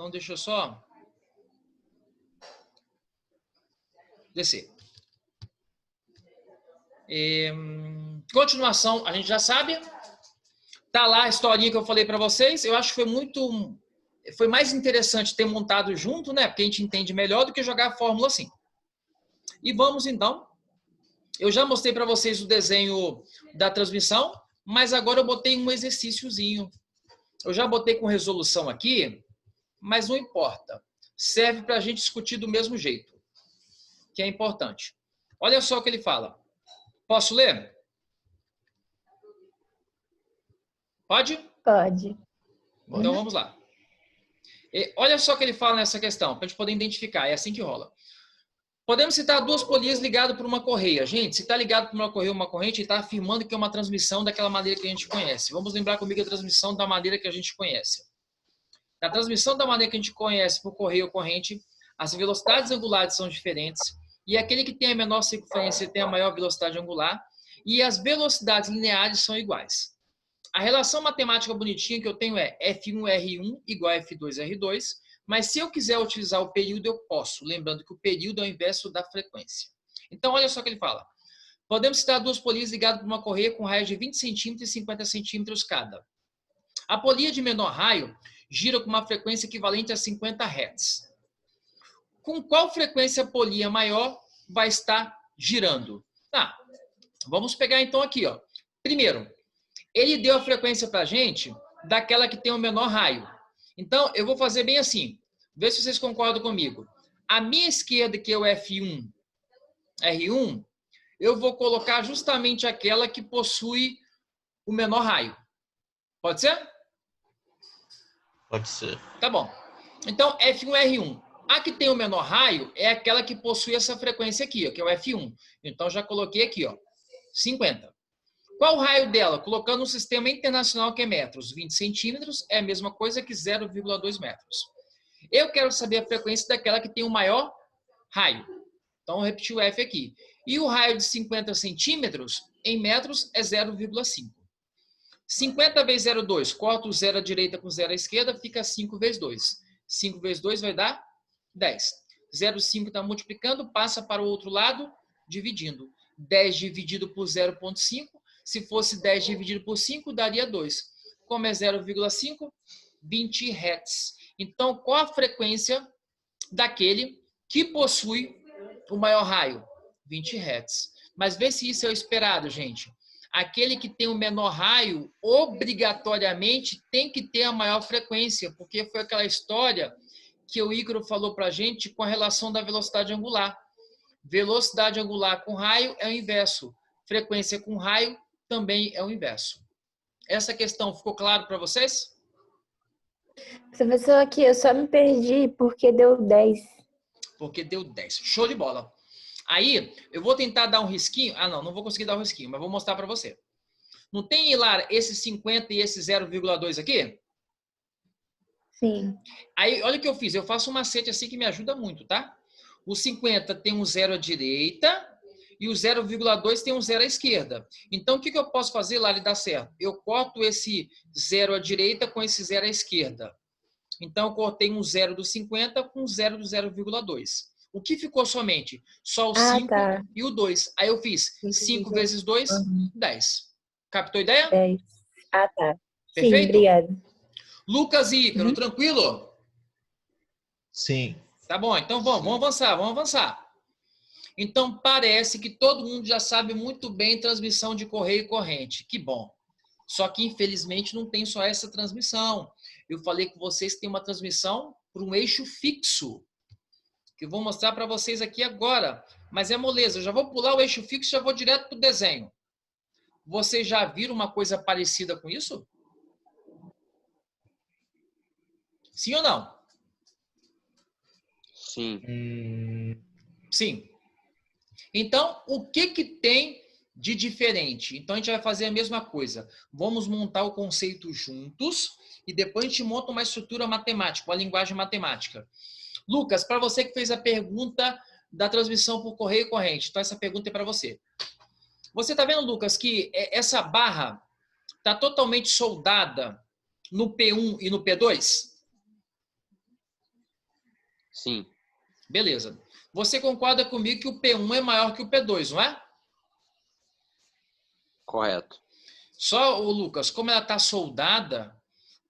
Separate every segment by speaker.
Speaker 1: Então, deixa eu só descer. Continuação, a gente já sabe. Tá lá a historinha que eu falei para vocês. Eu acho que foi mais interessante ter montado junto, né? Porque a gente entende melhor do que jogar a fórmula assim. E vamos então. Eu já mostrei para vocês o desenho da transmissão, mas agora eu botei um exercíciozinho. Eu já botei com resolução aqui, mas não importa. Serve para a gente discutir do mesmo jeito, que é importante. Olha só o que ele fala. Posso ler? Pode?
Speaker 2: Pode.
Speaker 1: Então vamos lá. Olha só o que ele fala nessa questão, para a gente poder identificar. É assim que rola. Podemos citar duas polias ligadas por uma correia. Gente, se está ligado por uma correia ou uma corrente, está afirmando que é uma transmissão daquela maneira que a gente conhece. Vamos lembrar comigo a transmissão da maneira que a gente conhece. Na transmissão da maneira que a gente conhece por correia ou corrente, as velocidades angulares são diferentes e aquele que tem a menor circunferência tem a maior velocidade angular e as velocidades lineares são iguais. A relação matemática bonitinha que eu tenho é F1R1 igual a F2R2, mas se eu quiser utilizar o período, eu posso. Lembrando que o período é o inverso da frequência. Então, olha só o que ele fala. Podemos citar duas polias ligadas por uma correia com raio de 20 centímetros e 50 centímetros cada. A polia de menor raio gira com uma frequência equivalente a 50 Hz. Com qual frequência a polia maior vai estar girando? Vamos pegar então aqui. Ó. Primeiro, ele deu a frequência para a gente daquela que tem o menor raio. Então, eu vou fazer bem assim. Vê se vocês concordam comigo. A minha esquerda, que é o F1, R1, eu vou colocar justamente aquela que possui o menor raio. Pode ser?
Speaker 3: Pode ser.
Speaker 1: Tá bom. Então, F1R1. A que tem o menor raio é aquela que possui essa frequência aqui, ó, que é o F1. Então, já coloquei aqui, ó, 50. Qual o raio dela? Colocando um sistema internacional que é metros. 20 centímetros é a mesma coisa que 0,2 metros. Eu quero saber a frequência daquela que tem o maior raio. Então, eu repeti o F aqui. E o raio de 50 centímetros em metros é 0,5. 50 vezes 0,2, corta o 0 à direita com 0 à esquerda, fica 5 vezes 2. 5 vezes 2 vai dar 10. 0,5 está multiplicando, passa para o outro lado, dividindo. 10 dividido por 0,5, se fosse 10 dividido por 5, daria 2. Como é 0,5? 20 Hz. Então, qual a frequência daquele que possui o maior raio? 20 Hz. Mas vê se isso é o esperado, gente. Aquele que tem o menor raio, obrigatoriamente, tem que ter a maior frequência, porque foi aquela história que o Ícaro falou para a gente com a relação da velocidade angular. Velocidade angular com raio é o inverso. Frequência com raio também é o inverso. Essa questão ficou claro para vocês?
Speaker 2: Professor, aqui eu só me perdi porque deu 10.
Speaker 1: Porque deu 10. Show de bola. Aí, eu vou tentar dar um risquinho. Não vou conseguir dar um risquinho, mas vou mostrar para você. Não tem, Lara, esse 50 e esse 0,2 aqui?
Speaker 2: Sim.
Speaker 1: Aí, olha o que eu fiz. Eu faço um macete assim que me ajuda muito, tá? O 50 tem um 0 à direita e o 0,2 tem um 0 à esquerda. Então, o que eu posso fazer, Lara, e dar certo? Eu corto esse 0 à direita com esse 0 à esquerda. Então, eu cortei um 0 do 50 com um 0 do 0,2. O que ficou somente? Só o 5
Speaker 2: tá.
Speaker 1: e o 2. Aí eu fiz 5 vezes 2, 10. Captou a ideia?
Speaker 2: 10. Tá.
Speaker 1: Perfeito?
Speaker 2: Sim, obrigada.
Speaker 1: Lucas e Ícaro, tranquilo?
Speaker 3: Sim.
Speaker 1: Tá bom, então vamos avançar. Então, parece que todo mundo já sabe muito bem transmissão de correio e corrente. Que bom. Só que, infelizmente, não tem só essa transmissão. Eu falei com vocês que tem uma transmissão por um eixo fixo, que eu vou mostrar para vocês aqui agora. Mas é moleza, eu já vou pular o eixo fixo e já vou direto para o desenho. Vocês já viram uma coisa parecida com isso? Sim ou não?
Speaker 3: Sim.
Speaker 1: Sim. Então, o que tem de diferente? Então, a gente vai fazer a mesma coisa. Vamos montar o conceito juntos e depois a gente monta uma estrutura matemática, uma linguagem matemática. Lucas, para você que fez a pergunta da transmissão por correio e corrente, então essa pergunta é para você. Você está vendo, Lucas, que essa barra está totalmente soldada no P1 e no P2?
Speaker 4: Sim,
Speaker 1: Beleza. Você concorda comigo que o P1 é maior que o P2, não é?
Speaker 4: correto.
Speaker 1: Só, ô Lucas, como ela está soldada,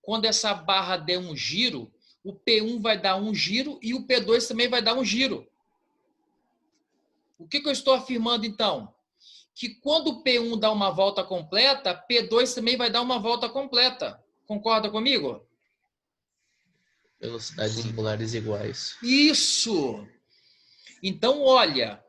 Speaker 1: quando essa barra der um giro, o P1 vai dar um giro e o P2 também vai dar um giro. O que eu estou afirmando, então? Que quando o P1 dá uma volta completa, P2 também vai dar uma volta completa. Concorda comigo?
Speaker 3: Velocidades
Speaker 4: Sim.
Speaker 3: angulares iguais.
Speaker 1: Isso! Então, olha,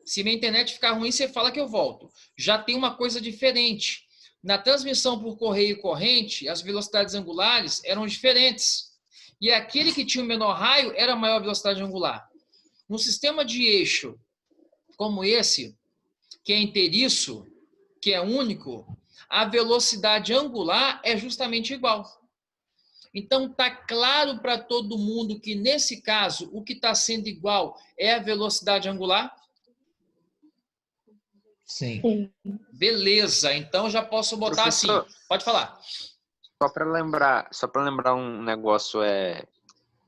Speaker 1: se minha internet ficar ruim, você fala que eu volto. Já tem uma coisa diferente. Na transmissão por correio e corrente, as velocidades angulares eram diferentes. E aquele que tinha o menor raio era a maior velocidade angular. No sistema de eixo como esse, que é inteiriço, que é único, a velocidade angular é justamente igual. Então, está claro para todo mundo que, nesse caso, o que está sendo igual é a velocidade angular?
Speaker 3: Sim.
Speaker 2: Sim.
Speaker 1: Beleza, então já posso botar assim.
Speaker 4: Professor,
Speaker 1: Pode falar.
Speaker 4: só para lembrar um negócio,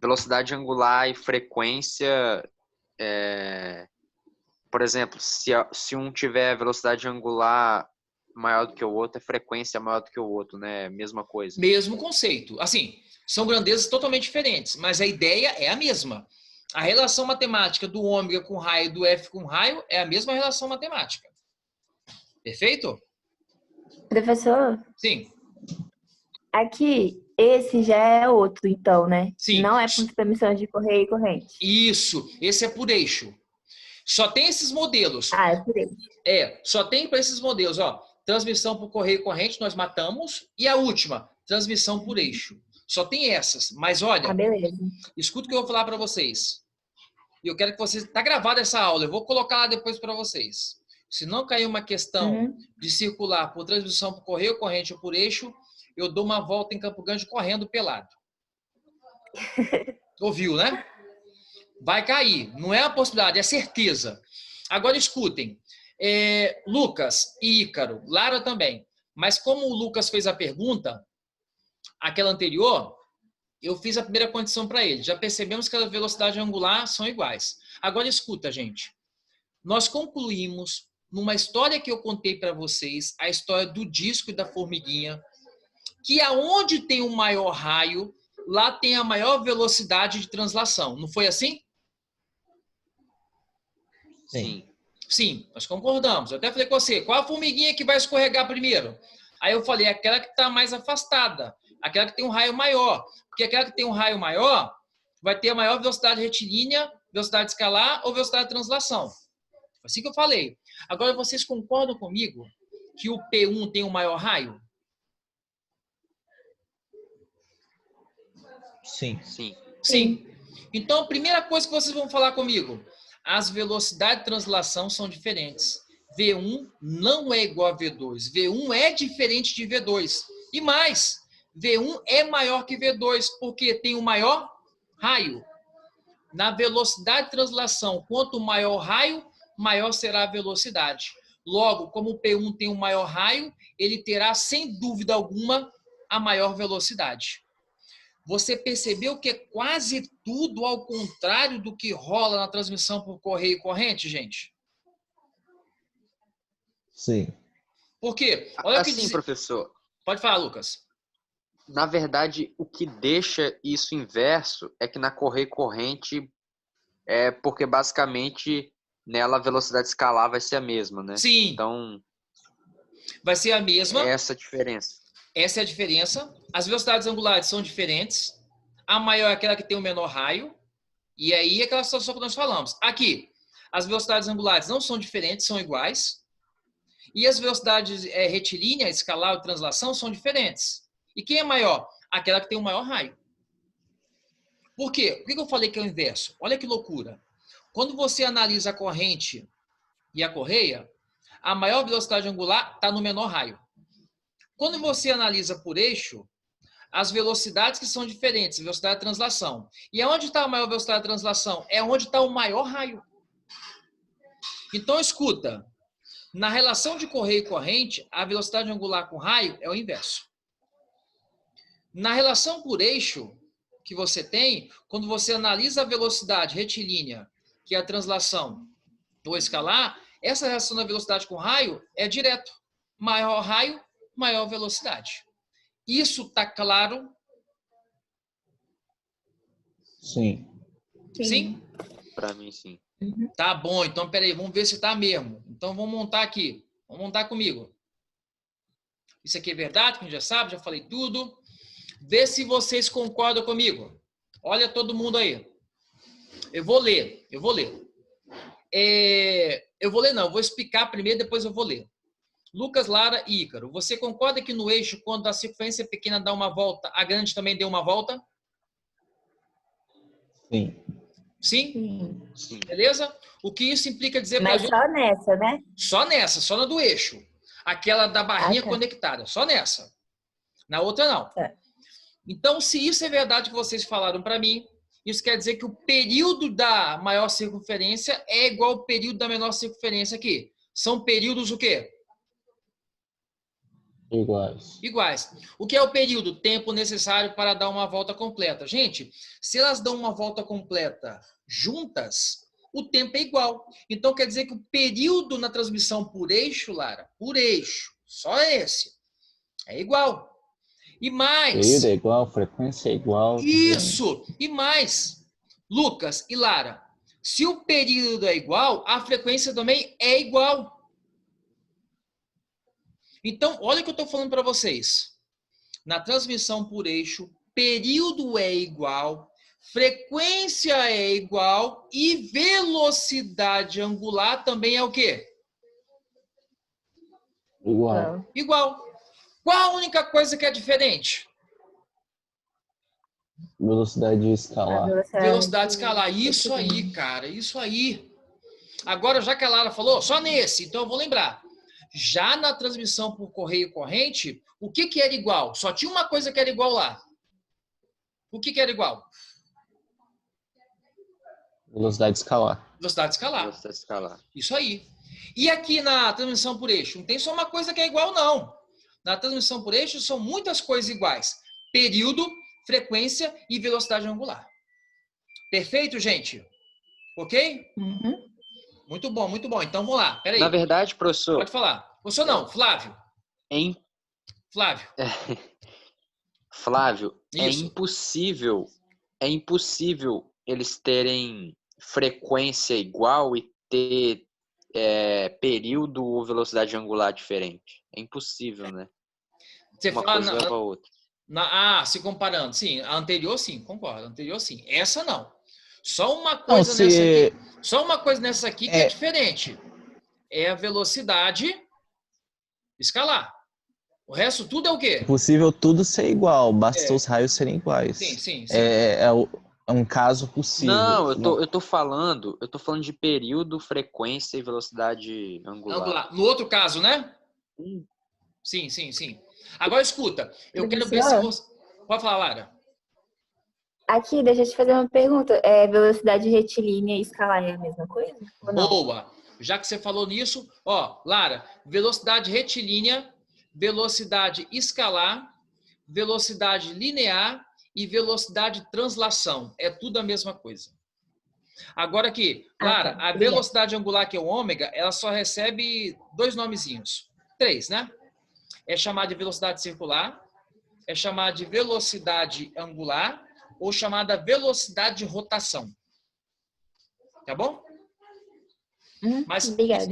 Speaker 4: velocidade angular e frequência, por exemplo, se um tiver velocidade angular maior do que o outro, a frequência maior do que o outro, né? Mesma coisa.
Speaker 1: Mesmo conceito. Assim, são grandezas totalmente diferentes, mas a ideia é a mesma. A relação matemática do ômega com raio e do F com raio é a mesma relação matemática. Perfeito?
Speaker 2: Professor,
Speaker 1: Sim.
Speaker 2: aqui, esse já é outro, então, né?
Speaker 1: Sim.
Speaker 2: Não é por transmissão de correio e corrente.
Speaker 1: Isso. Esse é por eixo. Só tem esses modelos.
Speaker 2: Ah, é por ele.
Speaker 1: Só tem para esses modelos, ó. Transmissão por correio e corrente, nós matamos. E a última, transmissão por eixo. Só tem essas. Mas olha,
Speaker 2: Ah, beleza.
Speaker 1: escuta o que eu vou falar para vocês. E eu quero que vocês... Tá gravada essa aula, eu vou colocar lá depois para vocês. Se não cair uma questão de circular por transmissão por correio, corrente ou por eixo, eu dou uma volta em Campo Grande correndo pelado. Ouviu, né? Vai cair. Não é a possibilidade, é certeza. Agora escutem. Lucas e Ícaro, Lara também. Mas como o Lucas fez a pergunta, aquela anterior, eu fiz a primeira condição para ele. Já percebemos que a velocidade angular são iguais. Agora escuta, gente. Nós concluímos numa história que eu contei para vocês, a história do disco e da formiguinha, que aonde tem o maior raio, lá tem a maior velocidade de translação. Não foi assim?
Speaker 4: Sim.
Speaker 1: Sim, nós concordamos. Eu até falei com você, qual a formiguinha que vai escorregar primeiro? Aí eu falei, aquela que está mais afastada, aquela que tem um raio maior. Porque aquela que tem um raio maior vai ter a maior velocidade retilínea, velocidade escalar ou velocidade de translação. Foi assim que eu falei. Agora, vocês concordam comigo que o P1 tem um maior raio?
Speaker 3: Sim.
Speaker 4: Sim.
Speaker 1: Sim. Então, a primeira coisa que vocês vão falar comigo, as velocidades de translação são diferentes. V1 não é igual a V2. V1 é diferente de V2. E mais, V1 é maior que V2, porque tem o maior raio. Na velocidade de translação, quanto maior o raio, maior será a velocidade. Logo, como o P1 tem um maior raio, ele terá, sem dúvida alguma, a maior velocidade. Você percebeu que é quase tudo ao contrário do que rola na transmissão por correio e corrente, gente?
Speaker 3: Sim.
Speaker 1: Por quê? Olha o que
Speaker 4: Assim,
Speaker 1: diz...
Speaker 4: professor,
Speaker 1: Pode falar, Lucas.
Speaker 4: na verdade, o que deixa isso inverso é que na correia e corrente é porque basicamente nela a velocidade escalar vai ser a mesma, né?
Speaker 1: Sim.
Speaker 4: Então,
Speaker 1: vai ser a mesma.
Speaker 4: é essa a diferença.
Speaker 1: Essa é a diferença. As velocidades angulares são diferentes. A maior é aquela que tem o menor raio. E aí é aquela situação que nós falamos. Aqui, as velocidades angulares não são diferentes, são iguais. E as velocidades retilínea, escalar e translação são diferentes. E quem é maior? Aquela que tem o maior raio. Por quê? Por que eu falei que é o inverso? Olha que loucura. Quando você analisa a corrente e a correia, a maior velocidade angular está no menor raio. Quando você analisa por eixo, as velocidades que são diferentes, velocidade de translação. E aonde está a maior velocidade de translação? É onde está o maior raio. Então, escuta. Na relação de correio e corrente, a velocidade angular com raio é o inverso. Na relação por eixo, que você tem, quando você analisa a velocidade retilínea, que é a translação do escalar, essa relação da velocidade com raio é direto. Maior raio, maior velocidade. Isso está claro?
Speaker 3: Sim.
Speaker 1: Sim?
Speaker 4: Para mim, sim.
Speaker 1: Tá bom, então peraí, vamos ver se tá mesmo. Então vamos montar aqui. Vamos montar comigo. Isso aqui é verdade, que a gente já sabe, já falei tudo. Vê se vocês concordam comigo. Olha todo mundo aí. Eu vou ler. Eu vou ler não, eu vou explicar primeiro, depois eu vou ler. Lucas, Lara e Ícaro, você concorda que no eixo, quando a circunferência pequena dá uma volta, a grande também deu uma volta?
Speaker 3: Sim.
Speaker 1: Sim?
Speaker 2: Sim.
Speaker 4: Sim.
Speaker 1: Beleza? O que isso implica dizer para
Speaker 2: Mas
Speaker 1: gente?
Speaker 2: só nessa, né?
Speaker 1: Só nessa, só na do eixo. Aquela da barrinha
Speaker 2: tá.
Speaker 1: conectada, só nessa. Na outra, não.
Speaker 2: Tá.
Speaker 1: Então, se isso é verdade que vocês falaram para mim, isso quer dizer que o período da maior circunferência é igual ao período da menor circunferência aqui. São períodos o quê?
Speaker 3: Iguais.
Speaker 1: Iguais. O que é o período? Tempo necessário para dar uma volta completa. Gente, se elas dão uma volta completa juntas, o tempo é igual. Então, quer dizer que o período na transmissão por eixo, Lara, por eixo, só esse, é igual. E mais...
Speaker 3: Período é igual, frequência é igual.
Speaker 1: Isso! E mais, Lucas e Lara, se o período é igual, a frequência também é igual. Então, olha o que eu estou falando para vocês. Na transmissão por eixo, período é igual, frequência é igual e velocidade angular também é o quê?
Speaker 3: Igual.
Speaker 1: Igual. Qual a única coisa que é diferente?
Speaker 3: Velocidade
Speaker 2: A
Speaker 3: escalar.
Speaker 1: Velocidade escalar. Isso aí, cara, isso aí. Agora, já que a Lara falou, só nesse, então eu vou lembrar. Já na transmissão por correio corrente, o que era igual? Só tinha uma coisa que era igual lá. O que era igual?
Speaker 3: Velocidade escalar.
Speaker 1: Velocidade escalar.
Speaker 4: Velocidade escalar.
Speaker 1: Isso aí. E aqui na transmissão por eixo, não tem só uma coisa que é igual, não. Na transmissão por eixo são muitas coisas iguais. Período, frequência e velocidade angular. Perfeito, gente? Ok?
Speaker 2: Uhum.
Speaker 1: Muito bom, muito bom. Então vamos lá. Peraí.
Speaker 4: Na verdade, professor,
Speaker 1: Pode falar. Professor não, Flávio.
Speaker 4: em
Speaker 1: Flávio.
Speaker 4: Flávio,
Speaker 1: Isso.
Speaker 4: é impossível eles terem frequência igual e ter período ou velocidade angular diferente. É impossível, né?
Speaker 1: Você
Speaker 4: Uma
Speaker 1: fala
Speaker 4: coisa leva a outra.
Speaker 1: se comparando. Sim, a anterior sim, concordo. A anterior sim. Essa não. Só uma
Speaker 3: Não,
Speaker 1: coisa nessa
Speaker 3: se
Speaker 1: aqui. Só uma coisa nessa aqui que é diferente. É a velocidade escalar. O resto tudo é o
Speaker 3: é
Speaker 1: quê?
Speaker 3: possível tudo ser igual, basta
Speaker 1: É.
Speaker 3: os raios serem iguais.
Speaker 1: Sim, sim, sim.
Speaker 3: É um caso possível.
Speaker 4: Não, eu tô falando de período, frequência e velocidade angular.
Speaker 1: Angular. No outro caso, né? Sim, sim, sim. Agora escuta, eu quero ver se você... Pode falar, Lara.
Speaker 2: Aqui, deixa eu te fazer uma pergunta. Velocidade retilínea e escalar é a mesma coisa? Ou não?
Speaker 1: Boa. Já que você falou nisso, ó, Lara, velocidade retilínea, velocidade escalar, velocidade linear e velocidade translação. É tudo a mesma coisa. Agora aqui, Lara,
Speaker 2: tá.
Speaker 1: a velocidade angular, que é o ômega, ela só recebe 2 nomezinhos. 3, né? É chamada de velocidade circular, é chamada de velocidade angular ou chamada velocidade de rotação. Tá bom? Mas
Speaker 2: Obrigada.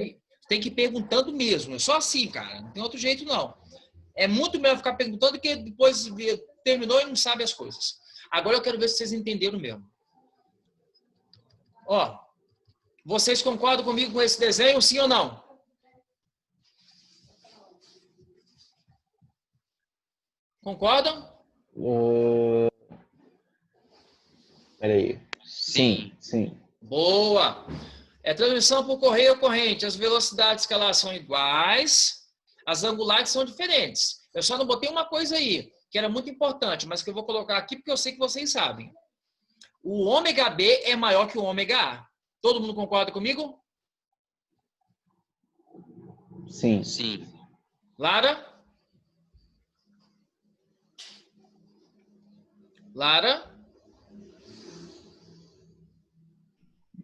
Speaker 1: tem que ir perguntando mesmo. É só assim, cara. Não tem outro jeito, não. É muito melhor ficar perguntando do que depois terminou e não sabe as coisas. Agora eu quero ver se vocês entenderam mesmo. Ó, vocês concordam comigo com esse desenho, sim ou não? Concordam?
Speaker 3: Peraí.
Speaker 4: Sim.
Speaker 3: Sim.
Speaker 1: Boa! É transmissão por correio ou corrente. As velocidades que elas são iguais, as angulares são diferentes. Eu só não botei uma coisa aí, que era muito importante, mas que eu vou colocar aqui porque eu sei que vocês sabem. O ômega B é maior que o ômega A. Todo mundo concorda comigo?
Speaker 3: Sim.
Speaker 4: Sim.
Speaker 1: Lara? Lara?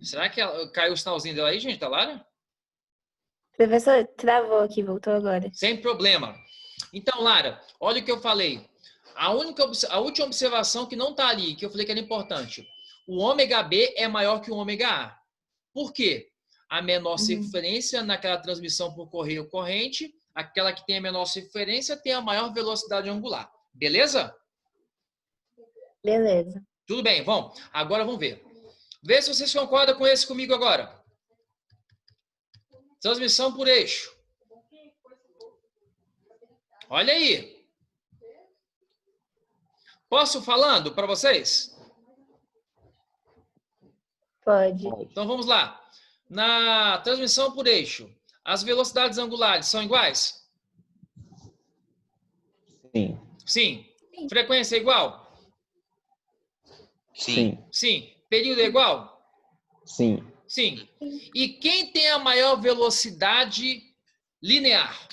Speaker 1: Será que caiu o sinalzinho dela aí, gente, da Lara?
Speaker 2: Professor, travou aqui, voltou agora.
Speaker 1: Sem problema. Então, Lara, olha o que eu falei. A última observação que não está ali, que eu falei que era importante. O ômega B é maior que o ômega A. Por quê? A menor circunferência naquela transmissão por correio corrente, aquela que tem a menor circunferência tem a maior velocidade angular. Beleza?
Speaker 2: Beleza.
Speaker 1: Tudo bem, vamos. Agora vamos ver. Vê se vocês concordam com esse comigo agora. Transmissão por eixo. Olha aí. Posso falando para vocês?
Speaker 2: Pode.
Speaker 1: Então vamos lá. Na transmissão por eixo, as velocidades angulares são iguais?
Speaker 3: Sim.
Speaker 1: Sim. Frequência é igual?
Speaker 3: Sim.
Speaker 1: Sim. Período é igual?
Speaker 3: Sim.
Speaker 1: Sim. E quem tem a maior velocidade linear?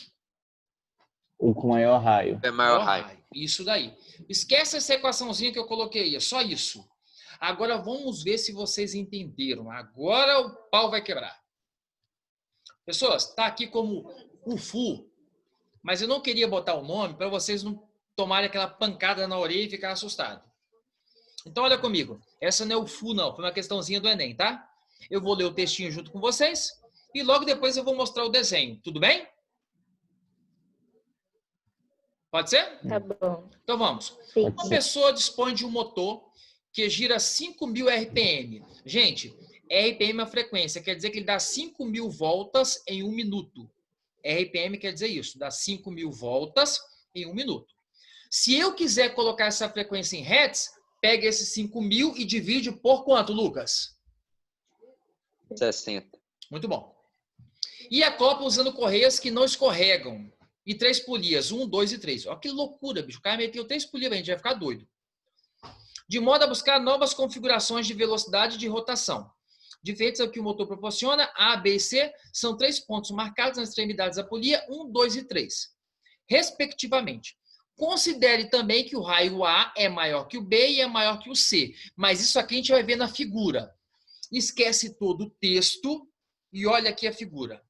Speaker 3: O com maior raio.
Speaker 4: É maior raio.
Speaker 1: Isso daí. Esquece essa equaçãozinha que eu coloquei, é só isso. Agora vamos ver se vocês entenderam. Agora o pau vai quebrar. Pessoas, está aqui como UFU, mas eu não queria botar o nome para vocês não tomarem aquela pancada na orelha e ficar assustado. Então olha comigo, essa não é UFU não, foi uma questãozinha do Enem, tá? Eu vou ler o textinho junto com vocês e logo depois eu vou mostrar o desenho, tudo bem? Pode ser?
Speaker 2: Tá bom.
Speaker 1: Então vamos.
Speaker 2: Sim.
Speaker 1: Uma pessoa dispõe de um motor que gira 5.000 RPM. Gente, RPM é a frequência, quer dizer que ele dá 5.000 voltas em 1 minuto. RPM quer dizer isso, dá 5.000 voltas em 1 minuto. Se eu quiser colocar essa frequência em hertz, pega esses 5.000 e divide por quanto, Lucas?
Speaker 4: 60.
Speaker 1: Muito bom. E acopla usando correias que não escorregam. E 3 polias, 1, 2 e 3. Olha que loucura, bicho. O cara meteu 3 polias, a gente vai ficar doido. De modo a buscar novas configurações de velocidade e de rotação. Diferentes ao que o motor proporciona, A, B e C são 3 pontos marcados nas extremidades da polia, 1, 2 e 3, respectivamente. Considere também que o raio A é maior que o B e é maior que o C. Mas isso aqui a gente vai ver na figura. Esquece todo o texto e olha aqui a figura.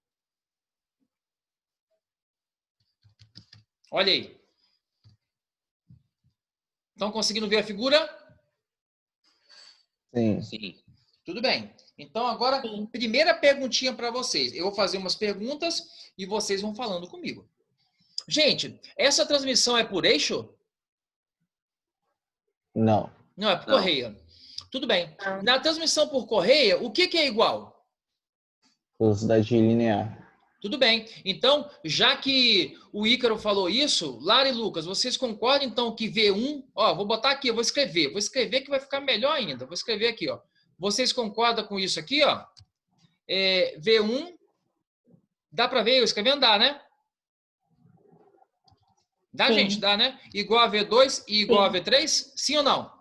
Speaker 1: Olha aí. Estão conseguindo ver a figura?
Speaker 3: Sim.
Speaker 4: Sim.
Speaker 1: Tudo bem. Então, agora, primeira perguntinha para vocês. Eu vou fazer umas perguntas e vocês vão falando comigo. Gente, essa transmissão é por eixo?
Speaker 3: Não.
Speaker 1: Não, é por
Speaker 4: Não.
Speaker 1: correia. Tudo bem. Na transmissão por correia, o que é igual?
Speaker 3: Velocidade linear.
Speaker 1: Tudo bem. Então, já que o Ícaro falou isso, Lara e Lucas, vocês concordam então que V1, ó, vou botar aqui, eu vou escrever que vai ficar melhor ainda. Vou escrever aqui, ó. Vocês concordam com isso aqui, ó? V1, dá para ver eu escrevendo? Dá, né? Dá,
Speaker 2: Sim.
Speaker 1: gente? Dá, né? Igual a V2 e igual a V3? Sim ou não?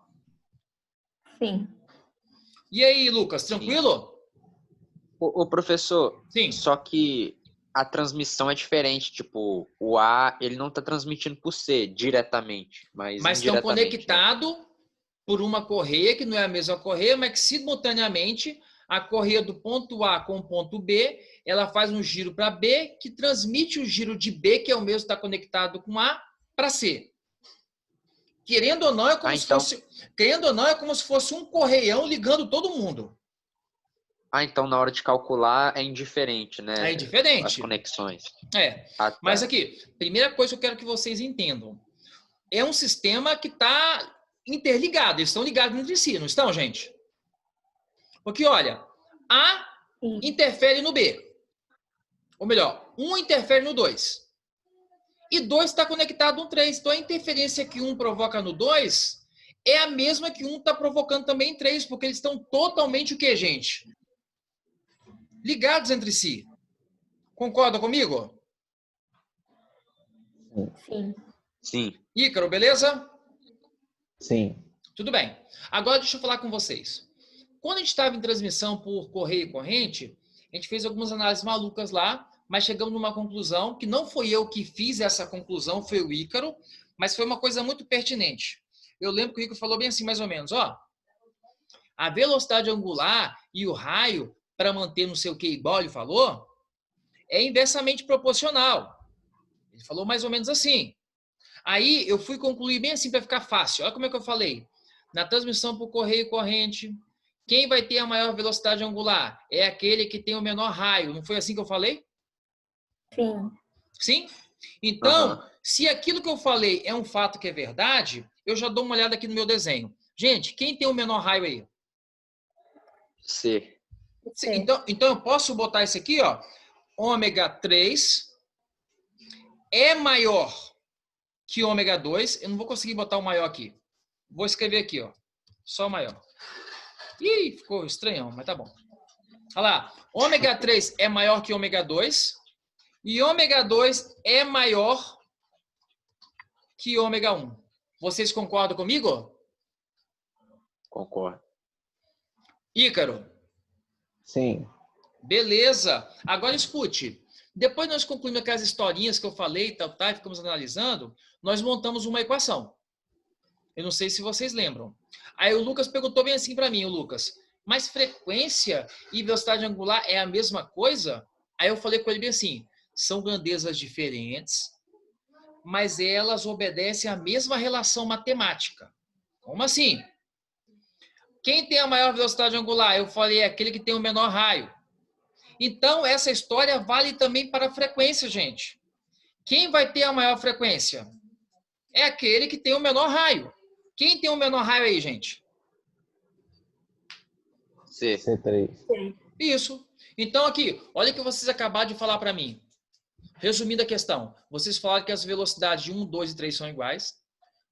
Speaker 2: Sim.
Speaker 1: E aí, Lucas, tranquilo?
Speaker 4: O professor,
Speaker 1: Sim.
Speaker 4: só que a transmissão é diferente. Tipo, o A, ele não está transmitindo por C diretamente, mas
Speaker 1: estão
Speaker 4: indiretamente, né?
Speaker 1: conectados por uma correia, que não é a mesma correia, mas que simultaneamente a correia do ponto A com o ponto B, ela faz um giro para B, que transmite o giro de B, que é o mesmo que está conectado com A, para C. Querendo ou não, é como se fosse um correião ligando todo mundo.
Speaker 4: Então na hora de calcular é indiferente, né?
Speaker 1: É indiferente.
Speaker 4: As conexões.
Speaker 1: Ah, tá. Mas aqui, primeira coisa que eu quero que vocês entendam. É um sistema que está interligado. Eles estão ligados entre si, não estão, gente? Porque, olha, A interfere no B. Ou melhor, 1 interfere no 2. E 2 está conectado no 3. Então, a interferência que 1 provoca no 2 é a mesma que 1 está provocando também em 3, porque eles estão totalmente o quê, gente? Ligados entre si. Concorda comigo?
Speaker 2: Sim.
Speaker 4: Sim.
Speaker 1: Ícaro, beleza?
Speaker 3: Sim.
Speaker 1: Tudo bem. Agora deixa eu falar com vocês. Quando a gente estava em transmissão por correio e corrente, a gente fez algumas análises malucas lá, mas chegamos numa conclusão que não foi eu que fiz essa conclusão, foi o Ícaro, mas foi uma coisa muito pertinente. Eu lembro que o Ícaro falou bem assim, mais ou menos, ó. A velocidade angular e o raio, para manter não sei o que, igual ele falou, é inversamente proporcional. Ele falou mais ou menos assim. Aí eu fui concluir bem assim para ficar fácil. Olha como é que eu falei. Na transmissão por correio e corrente, quem vai ter a maior velocidade angular? É aquele que tem o menor raio. Não foi assim que eu falei?
Speaker 2: Sim.
Speaker 1: Sim? Então,
Speaker 4: Aham.
Speaker 1: se aquilo que eu falei é um fato que é verdade, eu já dou uma olhada aqui no meu desenho. Gente, quem tem o menor raio aí?
Speaker 4: C.
Speaker 1: Então eu posso botar isso aqui, ó. Ômega 3 é maior que ômega 2. Eu não vou conseguir botar o maior aqui. Vou escrever aqui, ó. Só o maior. Ih, ficou estranhão, mas tá bom. Olha lá. Ômega 3 é maior que ômega 2. E ômega 2 é maior que ômega 1. Vocês concordam comigo?
Speaker 4: Concordo.
Speaker 1: Ícaro,
Speaker 3: Sim.
Speaker 1: beleza. Agora escute. Depois nós concluímos aquelas historinhas que eu falei, e ficamos analisando, nós montamos uma equação. Eu não sei se vocês lembram. Aí o Lucas perguntou bem assim para mim, o Lucas, mas frequência e velocidade angular é a mesma coisa? Aí eu falei com ele bem assim, são grandezas diferentes, mas elas obedecem à mesma relação matemática. Como assim? Quem tem a maior velocidade angular? Eu falei, é aquele que tem o menor raio. Então, essa história vale também para a frequência, gente. Quem vai ter a maior frequência? É aquele que tem o menor raio. Quem tem o menor raio aí, gente?
Speaker 4: C.
Speaker 3: C3.
Speaker 1: Isso. Então, aqui, olha o que vocês acabaram de falar para mim. Resumindo a questão, vocês falaram que as velocidades de 1, 2 e 3 são iguais.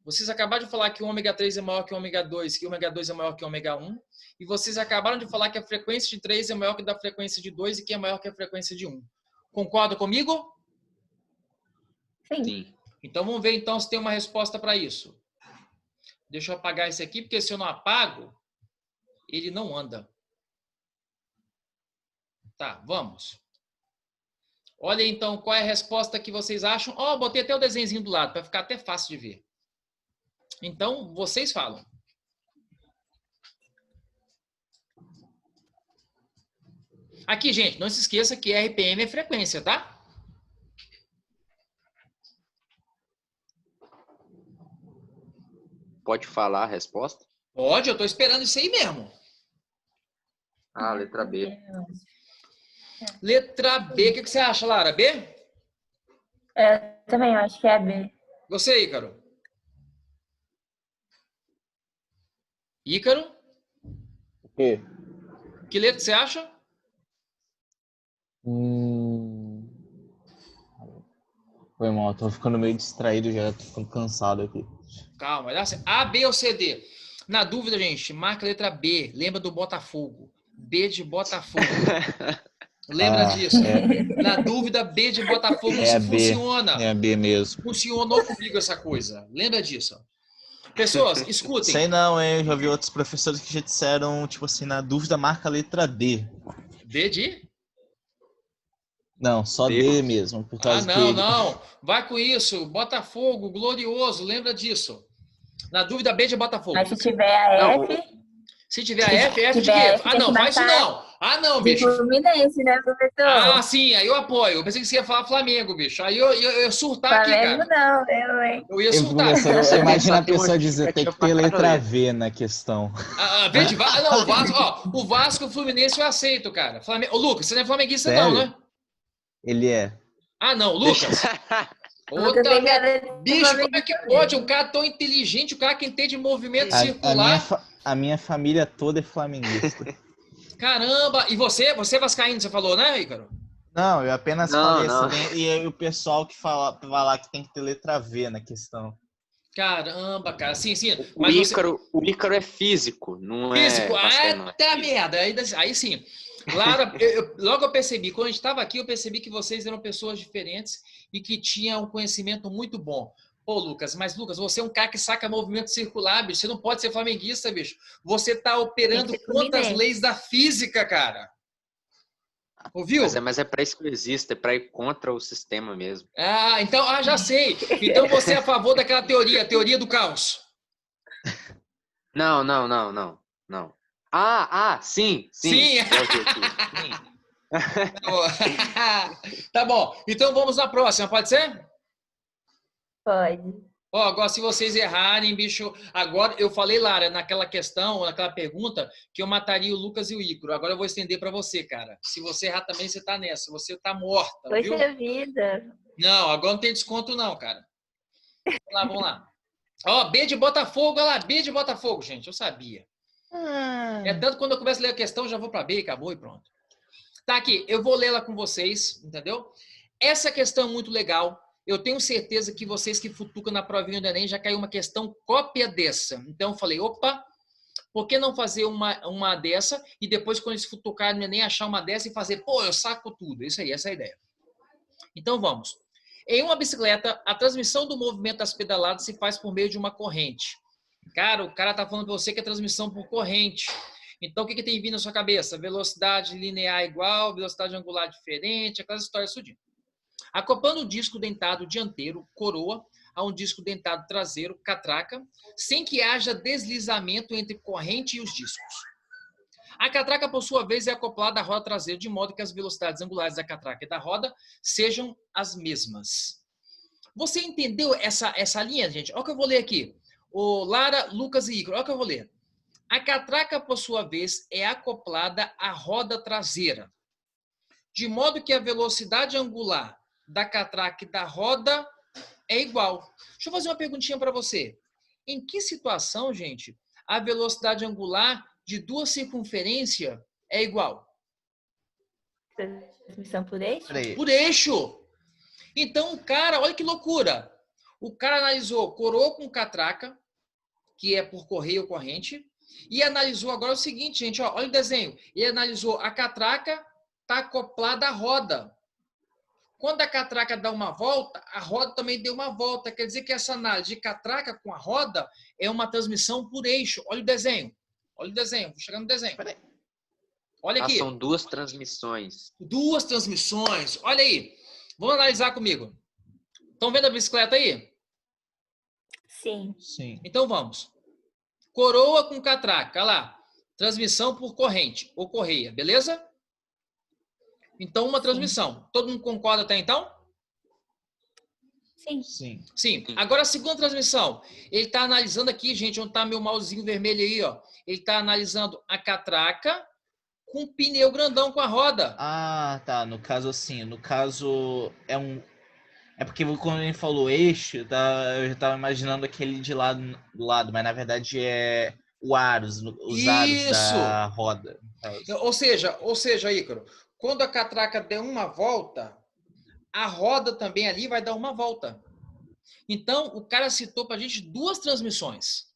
Speaker 1: Vocês acabaram de falar que o ômega 3 é maior que o ômega 2, que o ômega 2 é maior que o ômega 1. E vocês acabaram de falar que a frequência de 3 é maior que a da frequência de 2 e que é maior que a frequência de 1. Concorda comigo?
Speaker 2: Sim.
Speaker 4: Sim.
Speaker 1: Então vamos ver então se tem uma resposta para isso. Deixa eu apagar esse aqui, porque se eu não apago, ele não anda. Tá, vamos. Olha então qual é a resposta que vocês acham. Ó, botei até o desenhozinho do lado, para ficar até fácil de ver. Então, vocês falam. Aqui, gente, não se esqueça que RPM é frequência, tá?
Speaker 4: Pode falar a resposta?
Speaker 1: Pode, eu tô esperando isso aí mesmo.
Speaker 4: Ah, letra B.
Speaker 1: Letra B, o que você acha, Lara? B?
Speaker 2: Também acho que é B.
Speaker 1: Você, Ícaro? Ícaro?
Speaker 3: O quê?
Speaker 1: Que letra você acha?
Speaker 3: Foi mal, tô ficando meio distraído já, tô ficando cansado aqui.
Speaker 1: Calma, olha assim. A, B ou C, D? Na dúvida, gente, marca a letra B. Lembra do Botafogo. B de Botafogo. Lembra disso? Na dúvida, B de Botafogo.
Speaker 3: É
Speaker 1: Isso
Speaker 3: a B.
Speaker 1: funciona.
Speaker 3: É a B mesmo.
Speaker 1: Funcionou comigo essa coisa. Lembra disso? Pessoas, escutem.
Speaker 5: Sei não, hein? Eu já vi outros professores que já disseram, tipo assim, na dúvida marca a letra D.
Speaker 1: D de?
Speaker 3: Não, só
Speaker 4: D.
Speaker 3: D mesmo. Por
Speaker 1: Ah,
Speaker 3: causa
Speaker 1: não,
Speaker 3: que
Speaker 1: não. Vai com isso. Botafogo, glorioso. Lembra disso. Na dúvida, B de Botafogo.
Speaker 2: Mas se tiver a
Speaker 4: Não,
Speaker 2: F,
Speaker 1: Se tiver a F, F de
Speaker 2: tiver
Speaker 1: quê?
Speaker 2: F,
Speaker 1: Ah,
Speaker 2: tem
Speaker 1: não,
Speaker 2: que
Speaker 1: faz isso
Speaker 2: marcar
Speaker 1: não. Ah, não,
Speaker 2: de
Speaker 1: bicho.
Speaker 2: Fluminense, né, professor?
Speaker 1: Ah, sim, aí eu apoio. Eu pensei que você ia falar Flamengo, bicho. Aí eu ia surtar aqui,
Speaker 2: Flamengo
Speaker 1: cara.
Speaker 2: não, eu, hein?
Speaker 1: Eu ia
Speaker 3: eu,
Speaker 1: surtar.
Speaker 3: professor, imagina a
Speaker 4: Só tem uma
Speaker 3: pessoa dizer tem que
Speaker 4: justificativa
Speaker 3: ter
Speaker 4: pra cada
Speaker 3: letra
Speaker 4: letra.
Speaker 3: V na questão.
Speaker 1: V de Vasco. Não, o Vasco, ó. O Vasco e o Fluminense eu aceito, cara. Ô, Lucas, você não é flamenguista, não,
Speaker 3: Sério?
Speaker 1: né?
Speaker 3: Ele é.
Speaker 1: Ah, não, Lucas.
Speaker 2: Lucas
Speaker 1: Outra
Speaker 2: tem
Speaker 1: merda.
Speaker 2: cara de
Speaker 1: Bicho, como é
Speaker 2: flamenguista
Speaker 1: que
Speaker 2: mesmo.
Speaker 1: pode? Um cara tão inteligente, o cara que entende movimento circular.
Speaker 3: A minha família toda é flamenguista.
Speaker 1: Caramba! E você? Você é vascaíno, você falou, né, Ícaro?
Speaker 5: Não, eu apenas
Speaker 4: Não,
Speaker 5: falei
Speaker 4: não.
Speaker 5: assim, e aí o pessoal que fala lá que tem que ter letra V na questão.
Speaker 1: Caramba, cara. Sim, sim.
Speaker 4: O
Speaker 1: Mas você...
Speaker 4: Ícaro é físico, não
Speaker 1: Físico.
Speaker 4: é vascaíno.
Speaker 1: Eita merda. Aí sim. Lara, logo eu percebi, quando a gente estava aqui, eu percebi que vocês eram pessoas diferentes e que tinham um conhecimento muito bom. Pô, Lucas, mas Lucas, você é um cara que saca movimento circular, bicho. Você não pode ser flamenguista, bicho. Você está operando
Speaker 2: Tem que ser
Speaker 1: contra as
Speaker 2: Fluminense.
Speaker 1: leis da física, cara. Ouviu?
Speaker 4: Mas é para isso que existe, é para ir contra o sistema mesmo.
Speaker 1: Ah, então, já sei. Então você é a favor daquela teoria, a teoria do caos.
Speaker 4: Não. Sim.
Speaker 1: Sim.
Speaker 4: É o que?
Speaker 1: Tá bom. Então vamos na próxima, pode ser?
Speaker 2: Pode.
Speaker 1: Ó, agora se vocês errarem, bicho, agora eu falei, Lara, naquela questão, naquela pergunta, que eu mataria o Lucas e o Ícaro. Agora eu vou estender para você, cara. Se você errar também, você tá nessa. Você tá morta, viu?
Speaker 2: Poxa vida.
Speaker 1: Não, agora não tem desconto não, cara. Vamos lá. Ó, B de Botafogo, olha lá, B de Botafogo, gente, eu sabia. É tanto quando eu começo a ler a questão, já vou para B, acabou e pronto. Tá aqui, eu vou lê-la com vocês, entendeu? Essa questão é muito legal. Eu tenho certeza que vocês que futucam na provinha do Enem já caiu uma questão cópia dessa. Então eu falei, opa, por que não fazer uma dessa e depois quando eles futucarem no Enem achar uma dessa e fazer, pô, eu saco tudo. Isso aí, essa é a ideia. Então vamos. Em uma bicicleta, a transmissão do movimento das pedaladas se faz por meio de uma corrente. Cara, o cara tá falando para você que é transmissão por corrente. Então, o que tem vindo na sua cabeça? Velocidade linear igual, velocidade angular diferente, aquelas histórias tudinho. Acoplando o disco dentado dianteiro, coroa, a um disco dentado traseiro, catraca, sem que haja deslizamento entre corrente e os discos. A catraca, por sua vez, é acoplada à roda traseira, de modo que as velocidades angulares da catraca e da roda sejam as mesmas. Você entendeu essa linha, gente? Olha o que eu vou ler aqui. O Lara, Lucas e Ícaro, olha o que eu vou ler. A catraca, por sua vez, é acoplada à roda traseira, de modo que a velocidade angular da catraca e da roda é igual. Deixa eu fazer uma perguntinha para você. Em que situação, gente, a velocidade angular de duas circunferências é igual?
Speaker 2: Transmissão por eixo?
Speaker 5: Peraí.
Speaker 1: Por eixo. Então, o cara, olha que loucura. O cara analisou coroa com catraca, que é por correia ou corrente, e analisou agora o seguinte, gente, ó, olha o desenho. Ele analisou a catraca está acoplada à roda. Quando a catraca dá uma volta, a roda também deu uma volta. Quer dizer que essa análise de catraca com a roda é uma transmissão por eixo. Olha o desenho. Olha o desenho. Vou chegar no desenho.
Speaker 5: Peraí.
Speaker 1: Olha aqui.
Speaker 4: São duas transmissões.
Speaker 1: Duas transmissões. Olha aí. Vamos analisar comigo. Estão vendo a bicicleta aí?
Speaker 2: Sim.
Speaker 5: Sim.
Speaker 1: Então vamos. Coroa com catraca. Olha lá. Transmissão por corrente ou correia. Beleza? Então, uma transmissão. Todo mundo concorda até então?
Speaker 2: Sim.
Speaker 5: Sim.
Speaker 1: Sim. Agora, a segunda transmissão. Ele está analisando aqui, gente, onde está meu mousezinho vermelho aí, ó. Ele está analisando a catraca com um pneu grandão com a roda.
Speaker 5: Ah, tá. No caso, assim, é porque quando ele falou eixo, eu já tava imaginando aquele de lado do lado, mas na verdade é os aros da roda.
Speaker 1: Ou seja, Ícaro, quando a catraca der uma volta, a roda também ali vai dar uma volta. Então, o cara citou pra gente duas transmissões.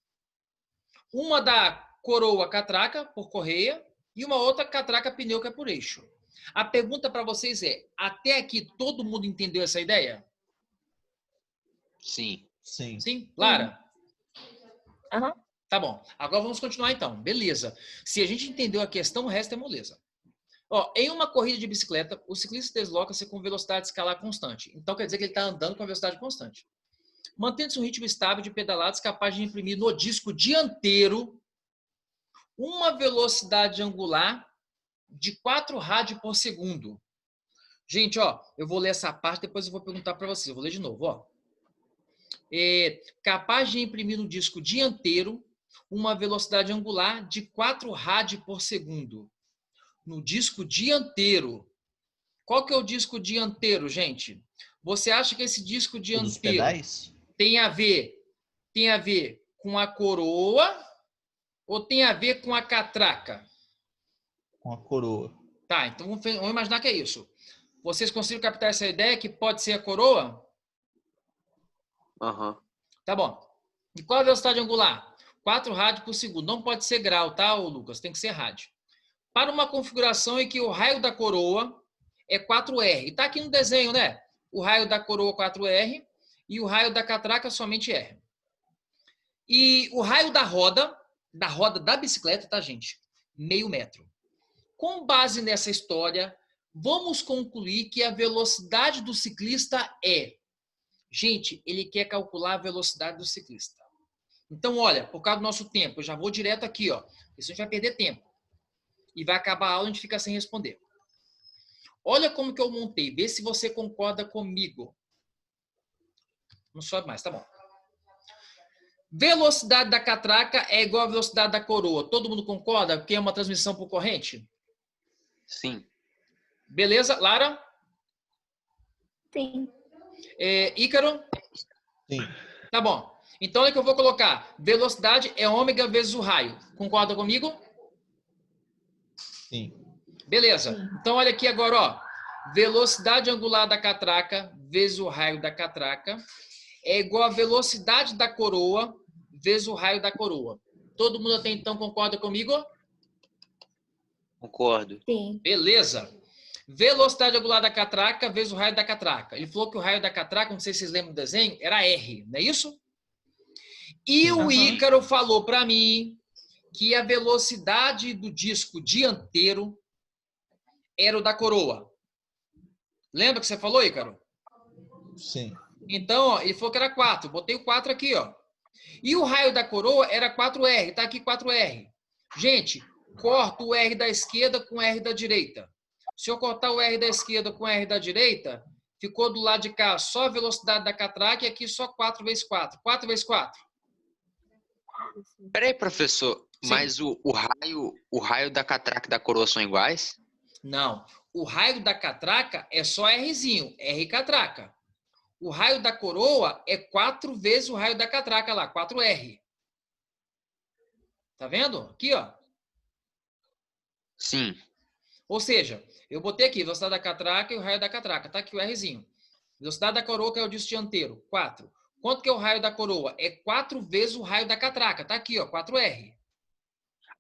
Speaker 1: Uma da coroa catraca por correia e uma outra catraca pneu que é por eixo. A pergunta para vocês é, até aqui todo mundo entendeu essa ideia?
Speaker 4: Sim.
Speaker 5: Sim.
Speaker 1: Sim? Lara?
Speaker 2: Aham.
Speaker 1: Tá bom. Agora vamos continuar então. Beleza. Se a gente entendeu a questão, o resto é moleza. Ó, em uma corrida de bicicleta, o ciclista desloca-se com velocidade escalar constante. Então quer dizer que ele está andando com a velocidade constante. Mantendo-se um ritmo estável de pedaladas capaz de imprimir no disco dianteiro uma velocidade angular de 4 rádios por segundo. Gente, ó, eu vou ler essa parte, depois eu vou perguntar para vocês. Eu vou ler de novo, ó. Capaz de imprimir no disco dianteiro uma velocidade angular de 4 rádios por segundo. No disco dianteiro. Qual que é o disco dianteiro, gente? Você acha que esse disco
Speaker 5: Dos
Speaker 1: dianteiro
Speaker 5: pedais?
Speaker 1: tem a ver com a coroa ou tem a ver com a catraca?
Speaker 5: Com a coroa.
Speaker 1: Tá, então vamos imaginar que é isso. Vocês conseguiram captar essa ideia que pode ser a coroa?
Speaker 4: Aham.
Speaker 1: Tá bom. E qual a velocidade angular? 4 rádios por segundo. Não pode ser grau, tá, Lucas? Tem que ser rádio. Para uma configuração em que o raio da coroa é 4R. E tá aqui no desenho, né? O raio da coroa 4R e o raio da catraca somente R. E o raio da roda da bicicleta, tá, gente? 0,5 metro. Com base nessa história, vamos concluir que a velocidade do ciclista é... Gente, ele quer calcular a velocidade do ciclista. Então, olha, por causa do nosso tempo, eu já vou direto aqui, ó. Isso a gente vai perder tempo. e vai acabar a aula e a gente fica sem responder. Olha como que eu montei. Vê se você concorda comigo. Não sobe mais, tá bom. Velocidade da catraca é igual à velocidade da coroa. Todo mundo concorda? Porque é uma transmissão por corrente?
Speaker 4: Sim.
Speaker 1: Beleza, Lara?
Speaker 2: Sim.
Speaker 1: Ícaro?
Speaker 3: Sim.
Speaker 1: Tá bom. Então, olha que eu vou colocar. Velocidade é ômega vezes o raio. Concorda comigo?
Speaker 3: Sim.
Speaker 1: Beleza.
Speaker 2: Sim.
Speaker 1: Então, olha aqui agora, ó. Velocidade angular da catraca vezes o raio da catraca é igual a velocidade da coroa vezes o raio da coroa. Todo mundo até então concorda comigo?
Speaker 4: Concordo.
Speaker 2: Sim.
Speaker 1: Beleza. Velocidade angular da catraca vezes o raio da catraca. Ele falou que o raio da catraca, não sei se vocês lembram do desenho, era R, não é isso? E o Ícaro falou para mim que a velocidade do disco dianteiro era o da coroa. Lembra que você falou, Ícaro?
Speaker 3: Sim.
Speaker 1: Então, ó, ele falou que era 4. Botei o 4 aqui, ó. E o raio da coroa era 4R. Tá aqui 4R. Gente, corta o R da esquerda com o R da direita. Se eu cortar o R da esquerda com o R da direita, ficou do lado de cá só a velocidade da catraca e aqui só 4 vezes 4. 4 vezes 4.
Speaker 4: Peraí, professor.
Speaker 1: Sim.
Speaker 4: Mas o raio da catraca e da coroa são iguais?
Speaker 1: Não. O raio da catraca é só Rzinho. R catraca. O raio da coroa é 4 vezes o raio da catraca lá. 4R. Tá vendo? Aqui, ó.
Speaker 4: Sim.
Speaker 1: Ou seja, eu botei aqui velocidade da catraca e o raio da catraca. Tá aqui o Rzinho. Velocidade da coroa, que é o disco dianteiro. 4. Quanto que é o raio da coroa? É 4 vezes o raio da catraca. Tá aqui, ó. 4R.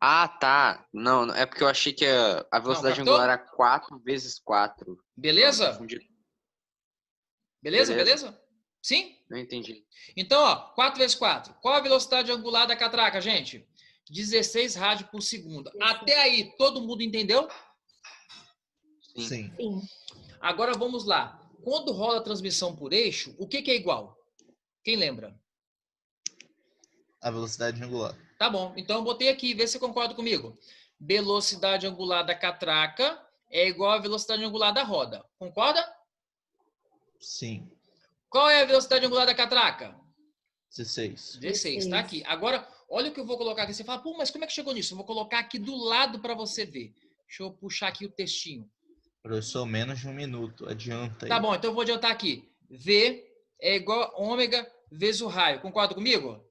Speaker 4: Ah, tá. Não, é porque eu achei que a velocidade
Speaker 1: captou?
Speaker 4: angular era 4 vezes 4.
Speaker 1: Beleza?
Speaker 4: Não, confundi.
Speaker 1: Beleza?
Speaker 4: Beleza.
Speaker 1: Beleza? Sim?
Speaker 4: Não entendi.
Speaker 1: Então, ó, 4 vezes 4. Qual a velocidade angular da catraca, gente? 16 rádios por segundo. Até aí, todo mundo entendeu?
Speaker 4: Sim.
Speaker 3: Sim.
Speaker 2: Sim.
Speaker 1: Agora vamos lá. Quando rola a transmissão por eixo, o que é igual? Quem lembra?
Speaker 3: A velocidade angular.
Speaker 1: Tá bom. Então eu botei aqui, vê se você concorda comigo. Velocidade angular da catraca é igual à velocidade angular da roda. Concorda?
Speaker 3: Sim.
Speaker 1: Qual é a velocidade angular da catraca?
Speaker 3: 16.
Speaker 1: 16, tá aqui. Agora, olha o que eu vou colocar aqui. Você fala, pô, mas como é que chegou nisso? Eu vou colocar aqui do lado para você ver. Deixa eu puxar aqui o textinho.
Speaker 3: Professor, menos de 1 minuto. Adianta aí.
Speaker 1: Tá bom, então eu vou adiantar aqui. V é igual a ômega vezes o raio. Concorda comigo?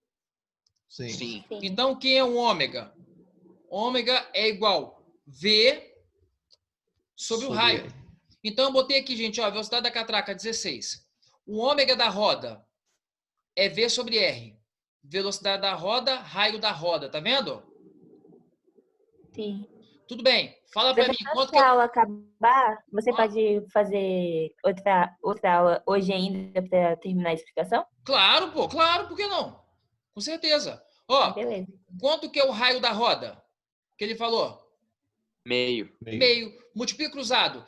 Speaker 3: Sim.
Speaker 4: Sim.
Speaker 2: Sim.
Speaker 1: Então, quem é o ômega? Ômega é igual V sobre o raio.
Speaker 3: R.
Speaker 1: Então, eu botei aqui, gente, ó, a velocidade da catraca 16. O ômega da roda é V sobre R. Velocidade da roda, raio da roda. Tá vendo?
Speaker 2: Sim.
Speaker 1: Tudo bem. Fala pra mim. Quanto que
Speaker 2: Se a aula acabar, você pode fazer outra aula hoje ainda para terminar a explicação?
Speaker 1: Claro, pô. Claro, por que não? Com certeza. Ó,
Speaker 2: Beleza.
Speaker 1: quanto que é o raio da roda? Que ele falou?
Speaker 4: Meio.
Speaker 1: Meio. Multiplica cruzado.